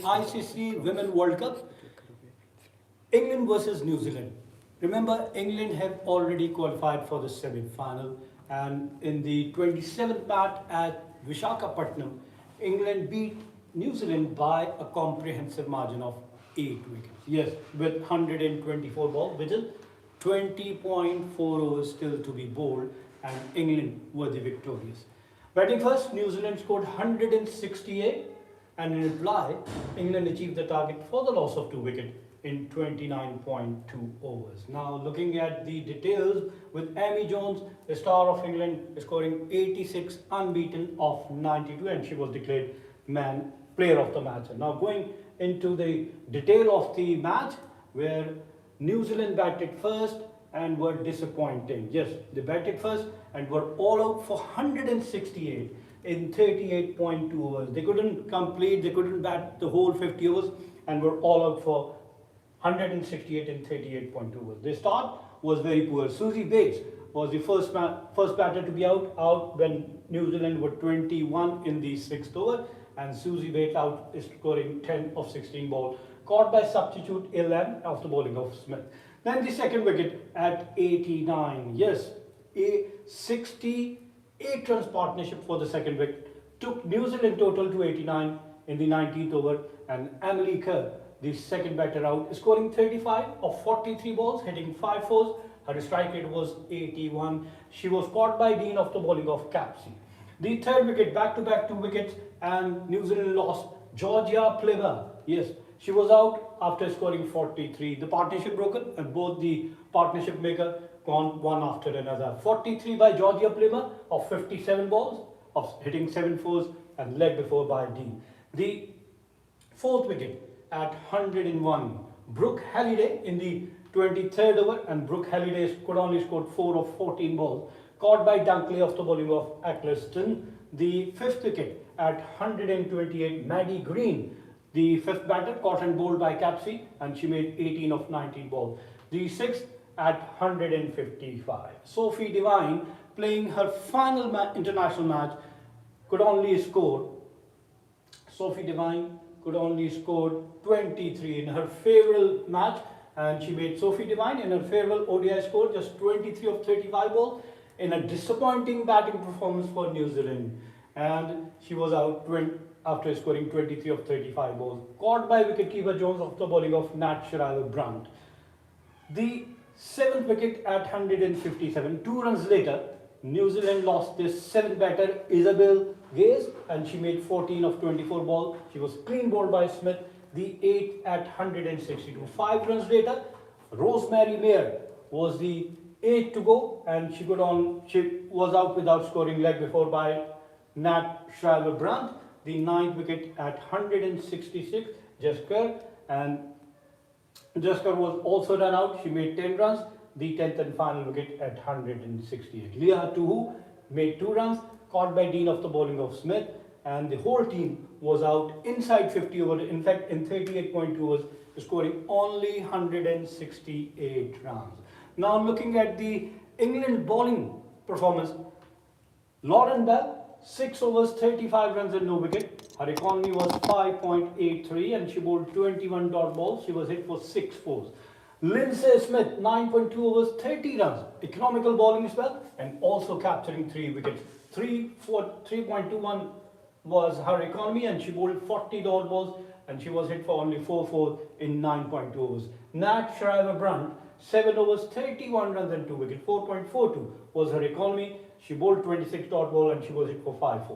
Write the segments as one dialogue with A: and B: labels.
A: ICC Women World Cup, England versus New Zealand. Remember, England have already qualified for the semi-final, and in the 27th match at Visakhapatnam, England beat New Zealand by a comprehensive margin of 8 wickets. Yes, with 124 balls, which is 20.4 overs still to be bowled, and England were the victorious. Batting first, New Zealand scored 168, and in reply, England achieved the target for the loss of 2 wickets in 29.2 overs. Now, looking at the details, with Amy Jones, the star of England, scoring 86, unbeaten of 92, and she was declared player of the match. And now, going into the detail of the match, where New Zealand batted first and were disappointing. Yes, they batted first and were all out for 168 in 38.2 overs. They couldn't bat the whole 50 overs and were all out for 168 in 38.2 overs. Their start was very poor. Susie Bates was the first batter to be out when New Zealand were 21 in the 6th over, and Susie Bates out is scoring 10 of 16 balls, caught by substitute Ilan after bowling of Smith. Then the second wicket at 89. Yes, a 68 runs partnership for the second wicket took New Zealand total to 89 in the 19th over, and Emily Kerr, the second batter out, scoring 35 of 43 balls, hitting 5 fours. Her strike rate was 81. She was caught by Dean after bowling of Capsey. The third wicket, back-to-back 2 wickets, and New Zealand lost Georgia Pleva. Yes, she was out after scoring 43. The partnership broken, and both the partnership maker gone one after another. 43 by Georgia Pleva of 57 balls, of hitting 7 fours, and led before by Dean. The fourth wicket at 101. Brooke Halliday in the 23rd over, and Brooke Halliday could only score 4 of 14 balls, caught by Dunkley after bowling of Eccleston. The fifth wicket at 128. Maddie Green, the fifth batter, caught and bowled by Capsey, and she made 18 of 19 balls. The sixth at 155. Sophie Devine, playing her final international match, could only score. Sophie Devine could only score 23 in her farewell match, and she made Sophie Devine in her farewell ODI score just 23 of 35 balls in a disappointing batting performance for New Zealand, and she was out after scoring 23 of 35 balls, caught by wicketkeeper Jones after bowling of Nat Shriver-Brunt. The seventh wicket at 157. 2 runs later, New Zealand lost this seventh batter, Isabel Gaze, and she made 14 of 24 balls. She was clean bowled by Smith. The 8th at 162. 5 runs later, Rosemary Mayer was the 8th to go, and she was out without scoring, leg before by Nat Shriver-Brunt. The 9th wicket at 166, Jessica, and Jessica was also run out. She made 10 runs. The 10th and final wicket at 168. Leah Tuhu made 2 runs, caught by Dean after bowling of Smith, and the whole team was out inside 50 overs. In fact, in 38.2 overs, scoring only 168 runs. Now, looking at the England bowling performance, Lauren Bell, 6 overs, 35 runs and no wicket. Her economy was 5.83, and she bowled 21 dot balls. She was hit for 6 fours. Lindsay Smith, 9.2 overs, 30 runs, economical bowling spell, and also capturing 3 wickets. 3.21 was her economy, and she bowled 40 dot balls, and she was hit for only 4 in 9.2 overs. Nat Shriver-Brunt, 7 overs, 31 runs and 2 wickets. 4.42 was her economy. She bowled 26 dot ball, and she was hit for 5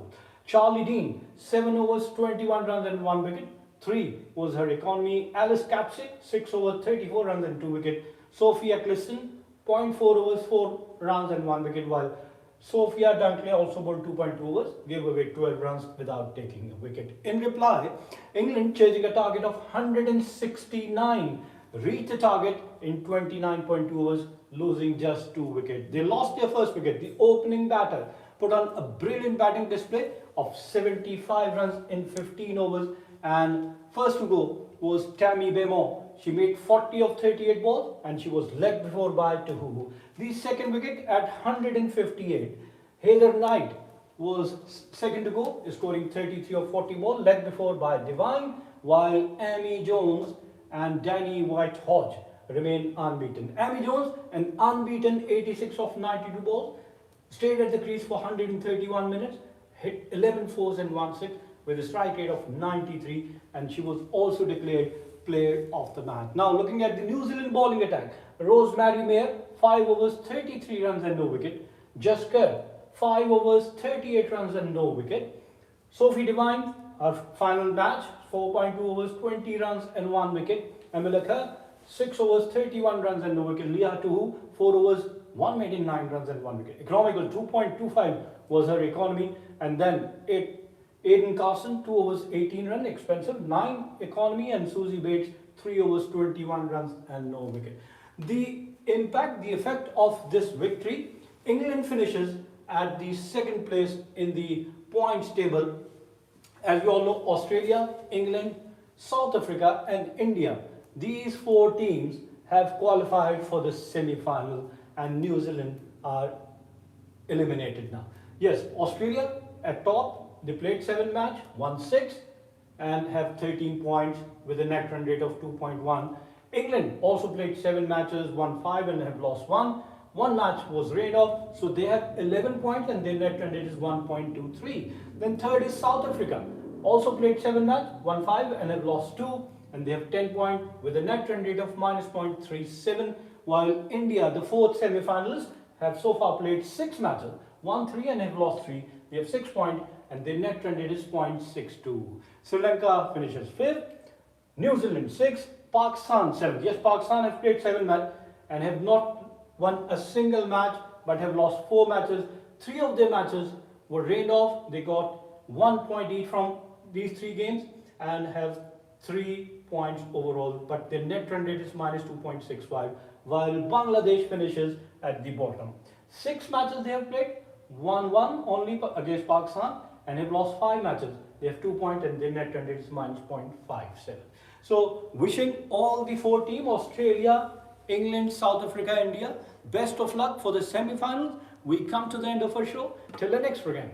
A: Charlie Dean, 7 overs, 21 runs and 1 wicket. 3 was her economy. Alice Capsey, 6 overs, 34 runs and 2 wicket. Sophia Eccleston, 0.4 overs, 4 runs and 1 wicket, while Sophia Dunkley also bowled 2.2 overs, gave away 12 runs without taking a wicket. In reply, England, chasing a target of 169, reached the target in 29.2 overs, losing just 2 wickets. They lost their first wicket. The opening batter put on a brilliant batting display of 75 runs in 15 overs, and first to go was Tammy Bemo. She made 40 of 38 balls, and she was leg before by Tahuhu. The second wicket at 158. Heather Knight was second to go, scoring 33 of 40 balls, leg before by Devine, while Amy Jones and Danny White-Hodge remain unbeaten. Amy Jones, an unbeaten 86 of 92 balls, stayed at the crease for 131 minutes, hit 11 fours and 1 6 with a strike rate of 93, and she was also declared player of the match. Now looking at the New Zealand bowling attack, Rosemary Mayer, 5 overs 33 runs and no wicket. Just Kerr, 5 overs 38 runs and no wicket. Sophie Devine, her final match, 4.2 overs 20 runs and 1 wicket. Amila Kerr, 6 overs 31 runs and no wicket. Leah Tuhu, 4 overs 189 runs and 1 wicket. Economical 2.25 was her economy, and then Aiden Carson, 2 overs 18 runs, expensive, 9 economy, and Susie Bates, 3 overs 21 runs and no wicket. The impact, the effect of this victory, England finishes at the second place in the points table. As we all know, Australia, England, South Africa and India, these 4 teams have qualified for the semi-final, and New Zealand are eliminated now. Yes, Australia at top, they played 7 matches, won 6 and have 13 points with a net run rate of 2.1. England also played 7 matches, won 5 and have lost 1. 1 match was rained off, so they have 11 points and their net run rate is 1.23. Then third is South Africa, also played 7 matches, won 5 and have lost 2, and they have 10 points with a net run rate of -0.37, while India, the 4th semi-finalists, have so far played 6 matches, won 3 and have lost 3. They have 6 points and their net run rate is 0.62. Sri Lanka finishes 5th, New Zealand 6th, Pakistan 7th. Yes, Pakistan have played 7 matches and have not won a single match but have lost 4 matches. 3 of their matches were rained off. They got 1 point each from these 3 games and have 3 points overall, but their net run rate is -2.65, while Bangladesh finishes at the bottom. 6 matches they have played, won 1 only against Pakistan and have lost 5 matches. They have 2 points and their net run rate is -0.57. So wishing all the 4 teams, Australia, England, South Africa, India, best of luck for the semi-finals. We come to the end of our show. Till the next program.